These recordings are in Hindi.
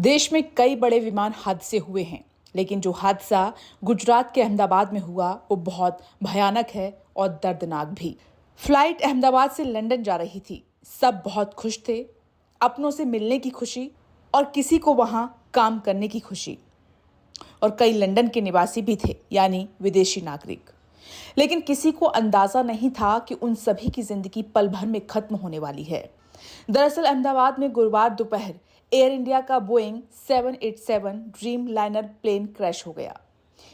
देश में कई बड़े विमान हादसे हुए हैं, लेकिन जो हादसा गुजरात के अहमदाबाद में हुआ वो बहुत भयानक है और दर्दनाक भी। फ्लाइट अहमदाबाद से लंदन जा रही थी। सब बहुत खुश थे, अपनों से मिलने की खुशी और किसी को वहां काम करने की खुशी। और कई लंदन के निवासी भी थे, यानी विदेशी नागरिक। लेकिन किसी को अंदाजा नहीं था कि उन सभी की जिंदगी पल भर में खत्म होने वाली है। दरअसल अहमदाबाद में गुरुवार दोपहर एयर इंडिया का Boeing 787 Dreamliner plane crash हो गया।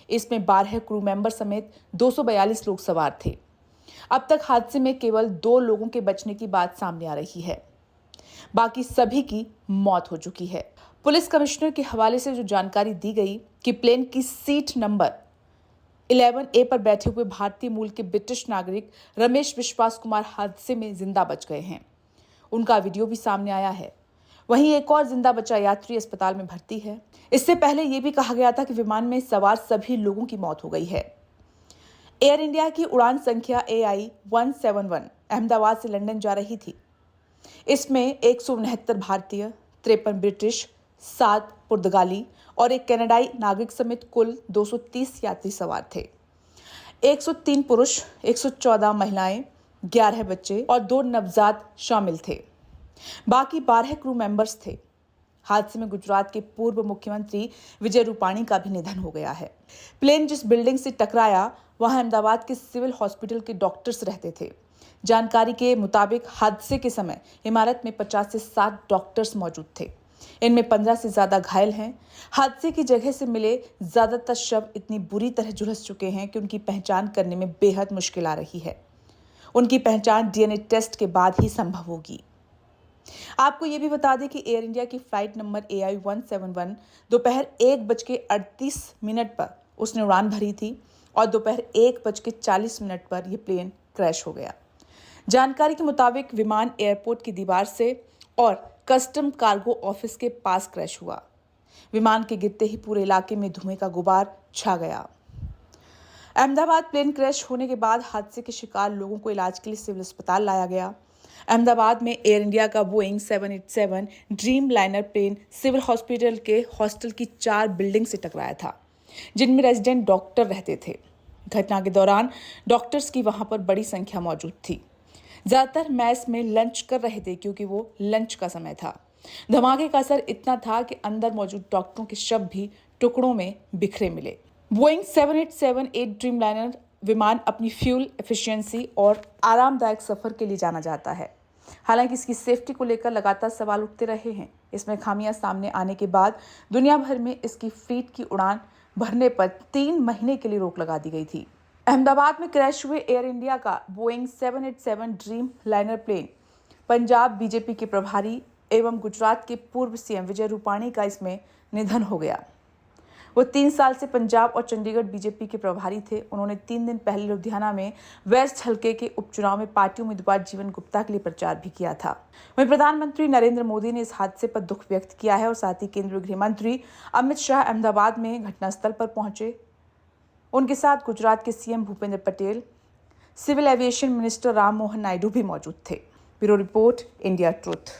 इसमें 12 क्रू मेंबर समेत 242 लोग सवार थे। अब तक हादसे में केवल 2 लोगों के बचने की बात सामने आ रही है, बाकी सभी की मौत हो चुकी है। पुलिस कमिश्नर के हवाले से जो जानकारी दी गई कि प्लेन की सीट नंबर 11A पर बैठे हुए भारतीय मूल के ब्रिटिश नागरिक रमेश विश्वास कुमार हादसे में जिंदा बच गए हैं। उनका वीडियो भी सामने आया है। वहीं एक और जिंदा बचा यात्री अस्पताल में भर्ती है। इससे पहले यह भी कहा गया था कि विमान में सवार सभी लोगों की मौत हो गई है। एयर इंडिया की उड़ान संख्या AI 171 अहमदाबाद से लंदन जा रही थी। इसमें 169 भारतीय, 53 ब्रिटिश, 7 पुर्तगाली और एक कनाडाई नागरिक समेत कुल 230 यात्री सवार थे। 103 पुरुष, 114 महिलाएं, 11 बच्चे और 2 नवजात शामिल थे। बाकी 12 क्रू मेंबर्स थे। हादसे में गुजरात के पूर्व मुख्यमंत्री विजय रूपाणी का भी निधन हो गया है। प्लेन जिस बिल्डिंग से टकराया वहां अहमदाबाद के सिविल हॉस्पिटल के डॉक्टर्स रहते थे। जानकारी के मुताबिक हादसे के समय इमारत में 50 से 60 डॉक्टर्स मौजूद थे। इनमें 15 से ज्यादा घायल हैं। हादसे की जगह से मिले ज्यादातर शव इतनी बुरी तरह झुलस चुके हैं कि उनकी पहचान करने में बेहद मुश्किल आ रही है। उनकी पहचान DNA टेस्ट के बाद ही संभव होगी। आपको ये भी बता दें कि एयर इंडिया की फ्लाइट नंबर AI 171 दोपहर 1:38 पर उसने उड़ान भरी थी और दोपहर 1:40 पर यह प्लेन क्रैश हो गया। जानकारी के मुताबिक विमान एयरपोर्ट की दीवार से और कस्टम कार्गो ऑफिस के पास क्रैश हुआ। विमान के गिरते ही पूरे इलाके में धुएं का गुबार छा गया। अहमदाबाद प्लेन क्रैश होने के बाद हादसे के शिकार लोगों को इलाज के लिए सिविल अस्पताल लाया गया। अहमदाबाद में एयर इंडिया का Boeing 787 Dreamliner plane civil hospital के हॉस्टल की 4 बिल्डिंग से टकराया था, जिनमें रेजिडेंट डॉक्टर रहते थे। घटना के दौरान डॉक्टर्स की वहां पर बड़ी संख्या मौजूद थी। ज्यादातर मैस में लंच कर रहे थे क्योंकि वो लंच का समय था। धमाके का असर इतना था कि अंदर मौजूद डॉक्टरों के शव भी टुकड़ों में बिखरे मिले। बोइंग 787-8 ड्रीम लाइनर विमान अपनी फ्यूल एफिशिएंसी और आरामदायक सफर के लिए जाना जाता है। हालांकि इसकी सेफ्टी को लेकर लगातार सवाल उठते रहे हैं। इसमें खामियां सामने आने के बाद दुनिया भर में इसकी फ्लीट की उड़ान भरने पर 3 महीने के लिए रोक लगा दी गई थी। अहमदाबाद में क्रैश हुए एयर इंडिया का Boeing 787 Dreamliner plane Punjab BJP के प्रभारी एवं गुजरात के पूर्व CM विजय रूपाणी का इसमें निधन हो गया। वो 3 साल से पंजाब और चंडीगढ़ बीजेपी के प्रभारी थे। उन्होंने 3 दिन पहले लुधियाना में वेस्ट हल्के के उपचुनाव में पार्टी उम्मीदवार जीवन गुप्ता के लिए प्रचार भी किया था। वहीं प्रधानमंत्री नरेंद्र मोदी ने इस हादसे पर दुख व्यक्त किया है और साथ ही केंद्रीय गृह मंत्री अमित शाह अहमदाबाद में घटनास्थल पर पहुंचे। उनके साथ गुजरात के CM Bhupendra Patel, civil aviation minister Ram Mohan Naidu भी मौजूद थे। Bureau report, India truth.